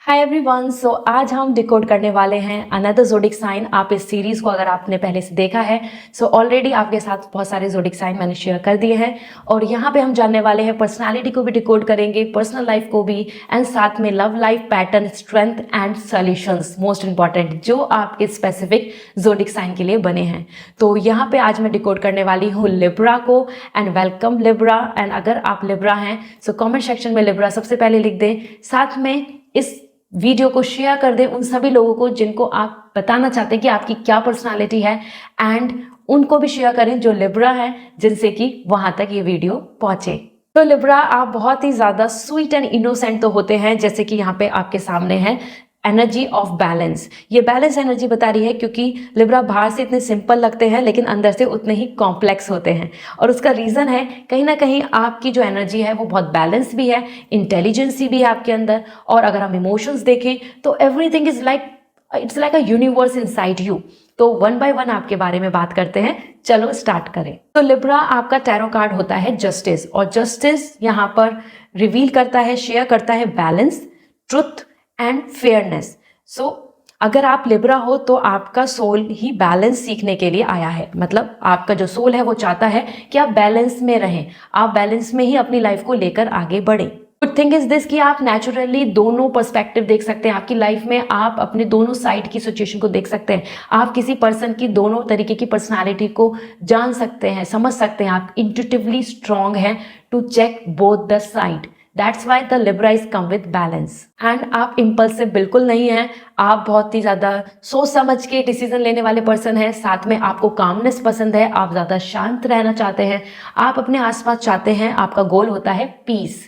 Hi everyone, सो आज हम decode करने वाले हैं अनदर ज़ोडिक साइन। आप इस सीरीज़ को अगर आपने पहले से देखा है ऑलरेडी आपके साथ बहुत सारे ज़ोडिक साइन मैंने शेयर कर दिए हैं और यहाँ पे हम जानने वाले हैं पर्सनालिटी को भी डिकोड करेंगे, पर्सनल लाइफ को भी, एंड साथ में love life, pattern, strength and solutions, most important जो आपके स्पेसिफिक ज़ोडिक साइन के लिए बने हैं। तो यहाँ पे आज मैं डिकोड करने वाली हूँ लिब्रा को। And welcome Libra. एंड अगर आप लिब्रा हैं कॉमेंट सेक्शन में लिब्रा सबसे पहले लिख दें, साथ में इस वीडियो को शेयर कर दें उन सभी लोगों को जिनको आप बताना चाहते हैं कि आपकी क्या पर्सनालिटी है, एंड उनको भी शेयर करें जो लिब्रा है, जिनसे कि वहां तक ये वीडियो पहुंचे। तो लिब्रा, आप बहुत ही ज्यादा स्वीट एंड इनोसेंट तो होते हैं, जैसे कि यहाँ पे आपके सामने है एनर्जी ऑफ बैलेंस। ये बैलेंस एनर्जी बता रही है क्योंकि लिब्रा बाहर से इतने सिंपल लगते हैं लेकिन अंदर से उतने ही कॉम्प्लेक्स होते हैं। और उसका रीज़न है कहीं ना कहीं आपकी जो एनर्जी है वो बहुत बैलेंस भी है, इंटेलिजेंसी भी है आपके अंदर। और अगर हम इमोशंस देखें तो everything is like it's like a universe inside you. तो वन बाय वन आपके बारे में बात करते हैं, चलो स्टार्ट करें। तो लिब्रा, आपका टैरो कार्ड होता है जस्टिस, और जस्टिस यहाँ पर रिवील करता है, शेयर करता है बैलेंस, ट्रुथ एंड फेयरनेस। अगर आप लिब्रा हो तो आपका सोल ही बैलेंस सीखने के लिए आया है। मतलब आपका जो सोल है वो चाहता है कि आप बैलेंस में रहें, आप बैलेंस में ही अपनी लाइफ को लेकर आगे बढ़ें। गुड थिंग इज दिस कि आप नेचुरली दोनों पर्सपेक्टिव देख सकते हैं आपकी लाइफ में, आप अपने दोनों साइड की सिचुएशन को देख सकते हैं, आप किसी पर्सन की दोनों तरीके की पर्सनालिटी को जान सकते हैं, समझ सकते हैं, आप इंट्यूटिवली स्ट्रांग हैं to check both the side. That's why the Libra is come with balance. And आप impulsive बिल्कुल नहीं हैं, आप बहुत ही ज़्यादा सोच समझ के डिसीजन लेने वाले पर्सन हैं। साथ में आपको कामनेस पसंद है, आप ज़्यादा शांत रहना चाहते हैं, आप अपने आसपास चाहते हैं, आपका गोल होता है पीस।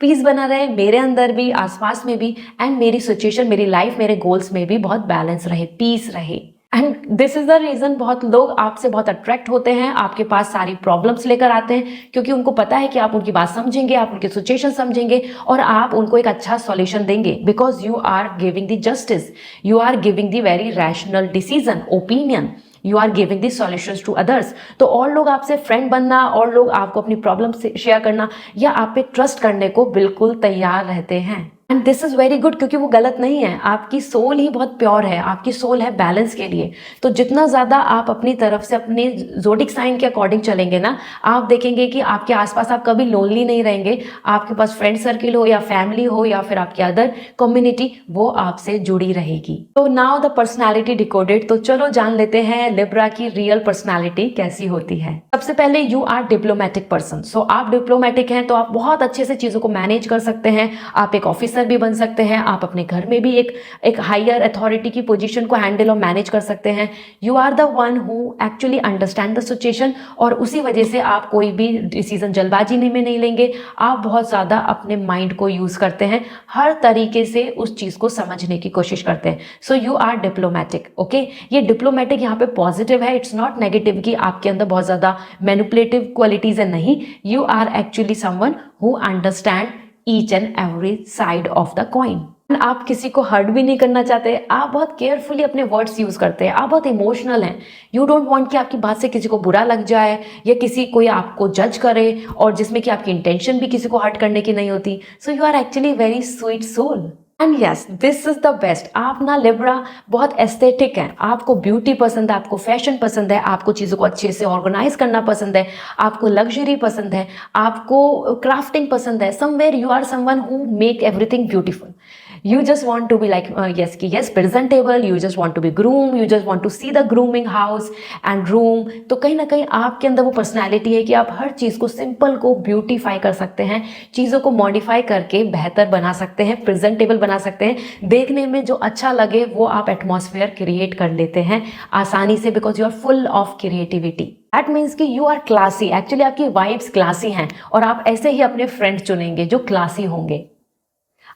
पीस बना रहे मेरे अंदर भी, आसपास में भी, एंड मेरी सिचुएशन, मेरी लाइफ, मेरे गोल्स में भी बहुत बैलेंस रहे, पीस रहे। And this is the reason बहुत लोग आपसे बहुत अट्रैक्ट होते हैं, आपके पास सारी प्रॉब्लम्स लेकर आते हैं, क्योंकि उनको पता है कि आप उनकी बात समझेंगे, आप उनकी सिचुएशन समझेंगे और आप उनको एक अच्छा सॉल्यूशन देंगे। Because you are giving the justice, you are giving the very rational decision, opinion, you are giving the solutions to others. तो और लोग आपसे फ्रेंड बनना, और लोग आपको अपनी प्रॉब्लम शेयर करना या आप पे ट्रस्ट करने को बिल्कुल तैयार रहते हैं। And this is very good, क्योंकि वो गलत नहीं है, आपकी सोल ही बहुत प्योर है, आपकी सोल है बैलेंस के लिए। तो जितना ज़्यादा आप अपनी तरफ से अपने ज़ोडिक साइन के अकॉर्डिंग चलेंगे ना, आप देखेंगे कि आपके आसपास आप कभी लोनली नहीं रहेंगे, आपके पास फ्रेंड सर्किल हो या फैमिली हो या फिर आपकी अदर कम्युनिटी, वो आपसे जुड़ी रहेगी। तो नाउ द पर्सनैलिटी डिकोडेड। तो चलो जान लेते हैं लिब्रा की रियल पर्सनैलिटी कैसी होती है। सबसे पहले यू आर डिप्लोमेटिक पर्सन। आप डिप्लोमेटिक हैं तो आप बहुत अच्छे से चीज़ों को मैनेज कर सकते हैं, आप एक ऑफिसर भी बन सकते हैं, आप अपने घर में भी एक हायर अथॉरिटी की पोजीशन को हैंडल और मैनेज कर सकते हैं। You are the one who actually understand the situation, और उसी वजह से आप कोई भी डिसीजन जल्दबाजी में नहीं लेंगे। आप बहुत ज़्यादा अपने माइंड को यूज करते हैं, हर तरीके से उस चीज़ को समझने की कोशिश करते हैं। So you are diplomatic. Okay, ये डिप्लोमेटिक यहाँ पे पॉजिटिव है, इट्स नॉट नेगेटिव कि आपके अंदर बहुत ज़्यादा मैनिपुलेटिव क्वालिटीज है, नहीं। You are actually someone who understand each and every side of the coin. आप किसी को हर्ट भी नहीं करना चाहते, आप बहुत केयरफुली अपने वर्ड्स यूज करते हैं, आप बहुत इमोशनल हैं। यू डोंट वांट कि आपकी बात से किसी को बुरा लग जाए या किसी कोई आपको जज करे, और जिसमें कि आपकी इंटेंशन भी किसी को हर्ट करने की नहीं होती। So you are actually very sweet soul. And yes, this is the best. आप ना लिब्रा बहुत एस्थेटिक हैं, आपको ब्यूटी पसंद है, आपको फैशन पसंद है, आपको चीज़ों को अच्छे से ऑर्गेनाइज करना पसंद है, आपको लग्जरी पसंद है, आपको क्राफ्टिंग पसंद है। Somewhere you are someone who make everything beautiful. You just want to be like yes presentable, you just want to be groomed, you just want to see the grooming house and room। तो कहीं ना कहीं आपके अंदर वो personality है कि आप हर चीज़ को, सिंपल को ब्यूटीफाई कर सकते हैं, चीज़ों को मॉडिफाई करके बेहतर बना सकते हैं, प्रेजेंटेबल बना सकते हैं, देखने में जो अच्छा लगे वो आप एटमॉस्फेयर क्रिएट कर लेते हैं आसानी से, because you are full of creativity. That means कि यू आर क्लासी। एक्चुअली आपकी वाइब्स क्लासी हैं और आप ऐसे ही अपने फ्रेंड्स चुनेंगे जो क्लासी होंगे।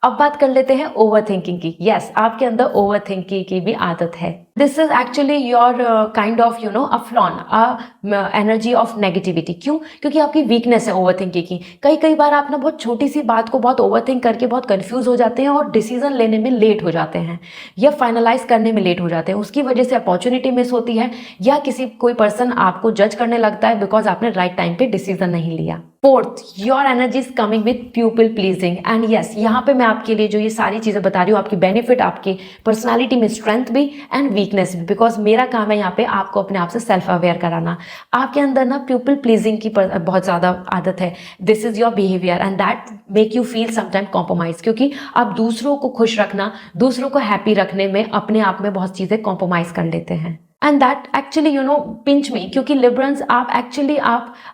अब बात कर लेते हैं ओवर थिंकिंग की। यस, आपके अंदर ओवर थिंकिंग की भी आदत है। This is actually your kind of a flown energy of negativity. क्यों? क्योंकि आपकी वीकनेस है ओवर थिंकिंग की। कई बार आप ना बहुत छोटी सी बात को बहुत ओवर थिंक करके बहुत कंफ्यूज हो जाते हैं और डिसीजन लेने में लेट हो जाते हैं या फाइनलाइज करने में लेट हो जाते हैं। उसकी वजह से अपॉर्चुनिटी मिस होती है या कोई पर्सन आपको जज करने लगता है बिकॉज आपने राइट टाइम पे डिसीजन नहीं लिया। Fourth, your energy is coming with people pleasing and yes, यहाँ पे मैं आपके लिए जो ये सारी चीजें बता रही हूँ आपकी बेनिफिट, आपकी पर्सनालिटी में स्ट्रेंथ भी एंड वीकनेस भी, बिकॉज मेरा काम है यहाँ पे आपको अपने आप से सेल्फ अवेयर कराना। आपके अंदर ना पीपल प्लीजिंग की बहुत ज्यादा आदत है। This is your behaviour and that make you feel sometime compromise, क्योंकि आप दूसरों को खुश रखना, दूसरों को हैप्पी रखने में अपने आप में बहुत चीजें कॉम्प्रोमाइज कर लेते हैं। एंड दैट एक्चुअली पिंच मी, क्योंकि लिबरल्स आप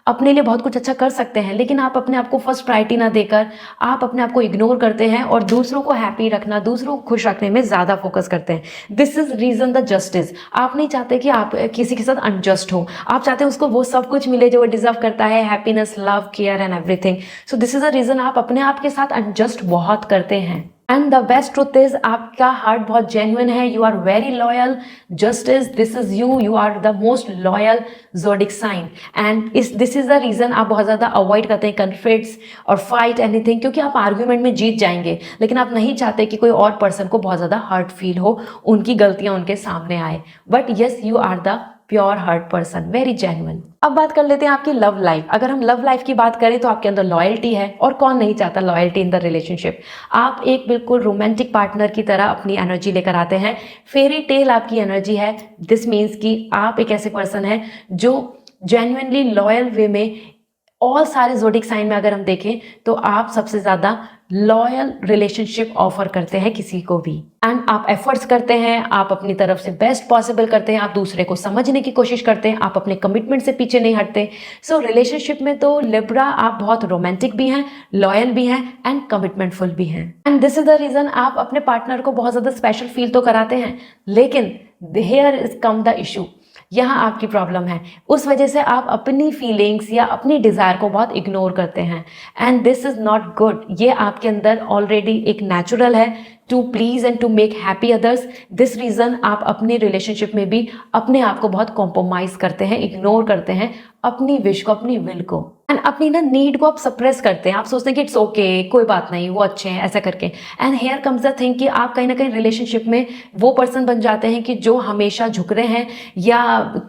अपने लिए बहुत कुछ अच्छा कर सकते हैं, लेकिन आप अपने आप को फर्स्ट प्रायोरिटी ना देकर आप अपने आप को इग्नोर करते हैं और दूसरों को हैप्पी रखना, दूसरों को खुश रखने में ज़्यादा फोकस करते हैं। This is reason the justice. आप नहीं चाहते कि आप किसी के साथ अनजस्ट हो, आप चाहते हैं उसको वो सब कुछ मिले जो वो डिजर्व करता है, happiness, love, care and everything. So this is a reason आप अपने आप के साथ अनजस्ट बहुत करते हैं। And the best truth is आपका हार्ट बहुत जेन्युइन है, you are very loyal, just is this is you are the most loyal zodiac sign and this is the reason आप बहुत ज़्यादा अवॉइड करते हैं कन्फ्लिक्ट्स और फाइट एनीथिंग, क्योंकि आप आर्ग्यूमेंट में जीत जाएंगे लेकिन आप नहीं चाहते कि कोई और पर्सन को बहुत ज़्यादा हर्ट फील हो, उनकी गलतियां उनके सामने आए। But yes, you are the pure heart person, very genuine. अब बात कर लेते हैं आपकी लव लाइफ। अगर हम लव लाइफ की बात करें तो आपके अंदर लॉयल्टी है, और कौन नहीं चाहता लॉयल्टी इन द रिलेशनशिप। आप एक बिल्कुल रोमांटिक पार्टनर की तरह अपनी एनर्जी लेकर आते हैं, फेरी टेल आपकी एनर्जी है। दिस मीन्स कि आप एक ऐसे पर्सन है जो जेन्युइनली लॉयल वे में, ऑल सारे ज़ोडिक साइन में अगर हम देखें तो आप सबसे ज़्यादा लॉयल रिलेशनशिप ऑफर करते हैं किसी को भी, एंड आप एफर्ट्स करते हैं, आप अपनी तरफ से बेस्ट पॉसिबल करते हैं, आप दूसरे को समझने की कोशिश करते हैं, आप अपने कमिटमेंट से पीछे नहीं हटते। सो रिलेशनशिप में तो लिब्रा आप बहुत रोमांटिक भी हैं, लॉयल भी हैं एंड कमिटमेंटफुल भी हैं। And this is the reason आप अपने पार्टनर को बहुत ज़्यादा स्पेशल फील तो कराते हैं, लेकिन here is come the issue, यहाँ आपकी प्रॉब्लम है। उस वजह से आप अपनी फीलिंग्स या अपनी डिज़ायर को बहुत इग्नोर करते हैं and this is not good. ये आपके अंदर ऑलरेडी एक नेचुरल है to please and to make happy others. This reason आप अपनी रिलेशनशिप में भी अपने आप को बहुत कॉम्प्रोमाइज़ करते हैं, इग्नोर करते हैं अपनी विश को, अपनी विल को, एंड अपनी ना नीड को आप सप्रेस करते हैं। आप सोचते हैं कि इट्स ओके, कोई बात नहीं, वो अच्छे हैं, ऐसा करके। And here comes the thing कि आप कहीं ना कहीं रिलेशनशिप में वो पर्सन बन जाते हैं कि जो हमेशा झुक रहे हैं, या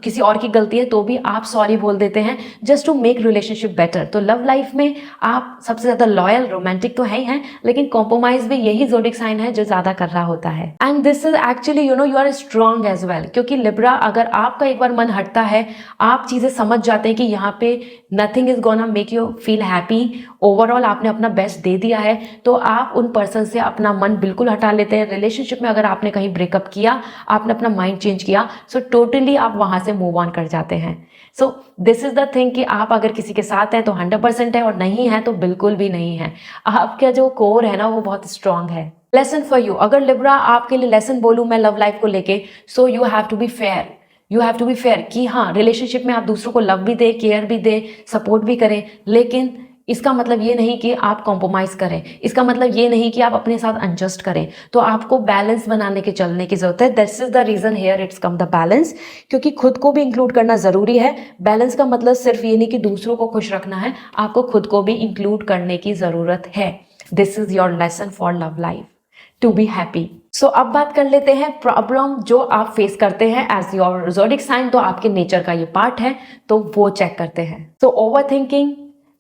किसी और की गलती है तो भी आप सॉरी बोल देते हैं just to make relationship better. तो लव लाइफ में आप सबसे ज़्यादा लॉयल, रोमांटिक तो है ही हैं, लेकिन कॉम्प्रोमाइज भी यही ज़ोडिक साइन है जो ज़्यादा कर रहा होता है। And this is actually you are strong as well, क्योंकि लिब्रा अगर आपका एक बार मन हटता है, आप चीज़ें समझ जाते हैं कि यहाँ पे nothing is gonna make you feel happy, overall आपने अपना बेस्ट दे दिया है, तो आप उन पर्सन से अपना मन बिल्कुल हटा लेते हैं। रिलेशनशिप में अगर आपने कहीं ब्रेकअप किया, आपने अपना माइंड चेंज किया, सो टोटली आप वहां से मूव ऑन कर जाते हैं। सो दिस इज द थिंग कि आप अगर किसी के साथ हैं तो 100% है, और नहीं है तो बिल्कुल भी नहीं है। आपका जो कोर है ना वो बहुत स्ट्रांग है। लेसन फॉर यू, अगर लिब्रा आपके लिए लेसन बोलूँ मैं लव लाइफ को लेके, so you have to be fair. You have to be fair कि हाँ, रिलेशनशिप में आप दूसरों को लव भी दे, केयर भी दे, सपोर्ट भी करें, लेकिन इसका मतलब ये नहीं कि आप कॉम्प्रोमाइज करें, इसका मतलब ये नहीं कि आप अपने साथ अनजस्ट करें। तो आपको बैलेंस बनाने के चलने की जरूरत है। This is the reason here it's come the balance, क्योंकि खुद को भी इंक्लूड करना जरूरी है। बैलेंस का मतलब सिर्फ ये नहीं कि दूसरों को खुश रखना है, आपको खुद को भी इंक्लूड करने की जरूरत है। This is your lesson for love life, to be happy. So अब बात कर लेते हैं प्रॉब्लम जो आप फेस करते हैं एज योर ज़ोडिक साइन, तो आपके नेचर का ये पार्ट है, तो वो चेक करते हैं। So over thinking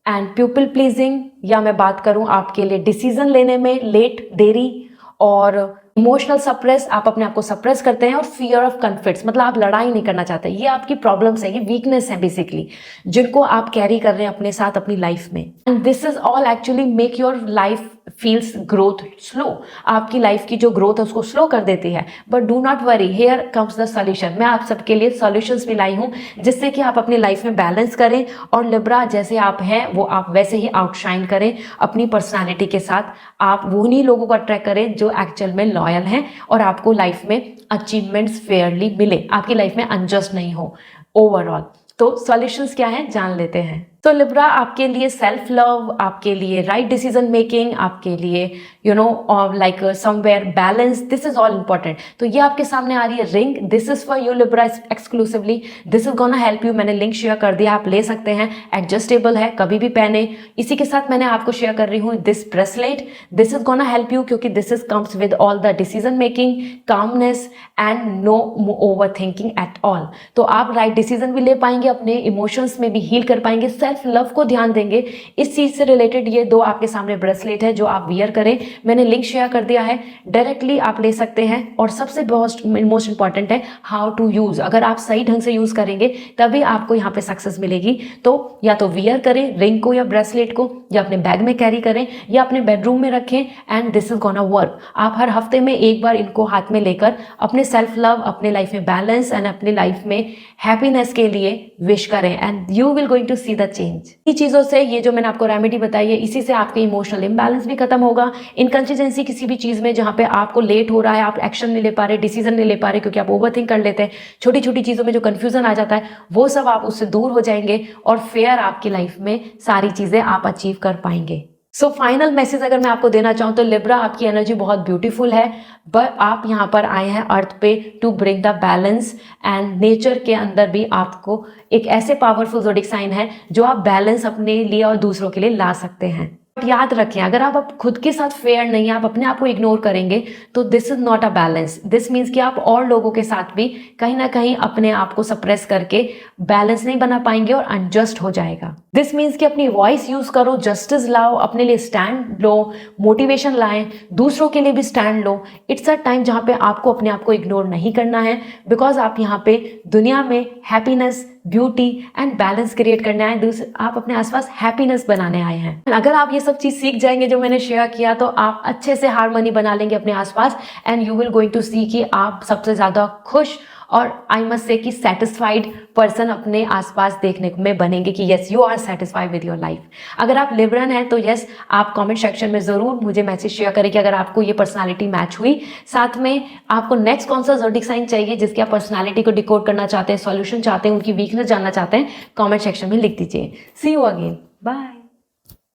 and people pleasing, या मैं बात करूं आपके लिए डिसीजन लेने में लेट, देरी, और इमोशनल सप्रेस, आप अपने आप को सप्रेस करते हैं, और फियर ऑफ कन्फ्लिक्ट्स, मतलब आप लड़ाई नहीं करना चाहते। ये आपकी प्रॉब्लम्स है, ये वीकनेस है बेसिकली, जिनको आप कैरी कर रहे हैं अपने साथ अपनी लाइफ में। And this is all actually make your life feels growth slow. आपकी लाइफ की जो ग्रोथ है उसको स्लो कर देती है। But do not worry, here comes the solution. मैं आप सबके लिए सॉल्यूशंस भी लाई हूँ जिससे कि आप अपनी लाइफ में बैलेंस करें, और लिब्रा जैसे आप हैं वो आप वैसे ही आउटशाइन करें अपनी पर्सनालिटी के साथ। आप उन्हीं लोगों को अट्रैक्ट करें जो एक्चुअल में लॉयल हैं, और आपको लाइफ में अचीवमेंट्स फेयरली मिले, आपकी लाइफ में अनजस्ट नहीं हो ओवरऑल। तो सॉल्यूशंस क्या है जान लेते हैं। तो लिब्रा आपके लिए सेल्फ लव, आपके लिए राइट डिसीजन मेकिंग, आपके लिए like somewhere balance, this is all important. तो ये आपके सामने आ रही है ring, this is for you Libra exclusively, this is gonna help you. मैंने लिंक शेयर कर दिया, आप ले सकते हैं, एडजस्टेबल है, कभी भी पहने। इसी के साथ मैंने आपको शेयर कर रही हूँ this bracelet, this is gonna help you क्योंकि this is comes with all the decision making, calmness and no over thinking at all. तो आप राइट डिसीजन भी ले पाएंगे, अपने इमोशंस में भी हील कर पाएंगे, सेल्फ लव को ध्यान देंगे। इस चीज से रिलेटेड ये दो आपके सामने ब्रेसलेट है जो आप वियर करें, मैंने लिंक शेयर कर दिया है, डायरेक्टली आप ले सकते हैं। और सबसे मोस्ट इंपॉर्टेंट है हाउ टू यूज। अगर आप सही ढंग से यूज करेंगे तभी आपको यहाँ पे सक्सेस मिलेगी। तो या तो वियर करें रिंग को या ब्रेसलेट को, या अपने बैग में कैरी करें, या अपने बेडरूम में रखें, and this is gonna work. आप हर हफ्ते में एक बार इनको हाथ में लेकर अपने सेल्फ लव, अपने लाइफ में बैलेंस एंड अपने लाइफ में हैप्पीनेस के लिए विश करें, and you will going to see the change. ये चीजों से, ये जो मैंने आपको रेमेडी बताई है, इसी से आपके इमोशनल इम्बैलेंस भी खत्म होगा। इनकंसिस्टेंसी किसी भी चीज में जहां पे आपको लेट हो रहा है, आप एक्शन नहीं ले पा रहे, डिसीजन नहीं ले पा रहे क्योंकि आप ओवरथिंक कर लेते हैं, छोटी छोटी चीजों में जो कंफ्यूजन आ जाता है, वो सब आप उससे दूर हो जाएंगे और फेयर आपकी लाइफ में सारी चीजें आप अचीव कर पाएंगे। सो फाइनल मैसेज अगर मैं आपको देना चाहूँ तो लिब्रा, आपकी एनर्जी बहुत ब्यूटीफुल है, बट आप यहाँ पर आए हैं अर्थ पे to bring the balance, and nature के अंदर भी आपको एक ऐसे पावरफुल ज़ोडिक साइन है जो आप बैलेंस अपने लिए और दूसरों के लिए ला सकते हैं। बट याद रखें, अगर आप खुद के साथ फेयर नहीं है, आप अपने आप को इग्नोर करेंगे, तो this is not a balance. This means कि आप और लोगों के साथ भी कहीं ना कहीं अपने आप को सप्रेस करके बैलेंस नहीं बना पाएंगे और अनजस्ट हो जाएगा। दिस मीन्स कि अपनी वॉइस यूज करो, जस्टिस लाओ, अपने लिए स्टैंड लो, मोटिवेशन लाएं, दूसरों के लिए भी stand low. It's a time जहाँ पे आपको अपने आप को इग्नोर नहीं करना है, बिकॉज आप यहाँ पे दुनिया में happiness, beauty and balance create करने आए, आप अपने आसपास हैप्पीनेस बनाने आए हैं। अगर आप ये सब चीज सीख जाएंगे जो मैंने शेयर किया, तो आप अच्छे से हार्मनी बना लेंगे अपने आसपास, and you will going to see कि आप सबसे ज्यादा खुश और आई मस्ट से कि सेटिस्फाइड पर्सन अपने आसपास देखने में बनेंगे कि yes you are satisfied with your life. अगर आप लिब्रन हैं तो यस, आप कमेंट सेक्शन में जरूर मुझे मैसेज शेयर करें कि अगर आपको ये पर्सनालिटी मैच हुई। साथ में आपको नेक्स्ट कौन सा ज़ोडिक साइन चाहिए जिसकी आप पर्सनालिटी को डिकोड करना चाहते हैं, सॉल्यूशन चाहते हैं, उनकी वीकनेस जानना चाहते हैं, कमेंट सेक्शन में लिख दीजिए। सी यू अगेन, बाय।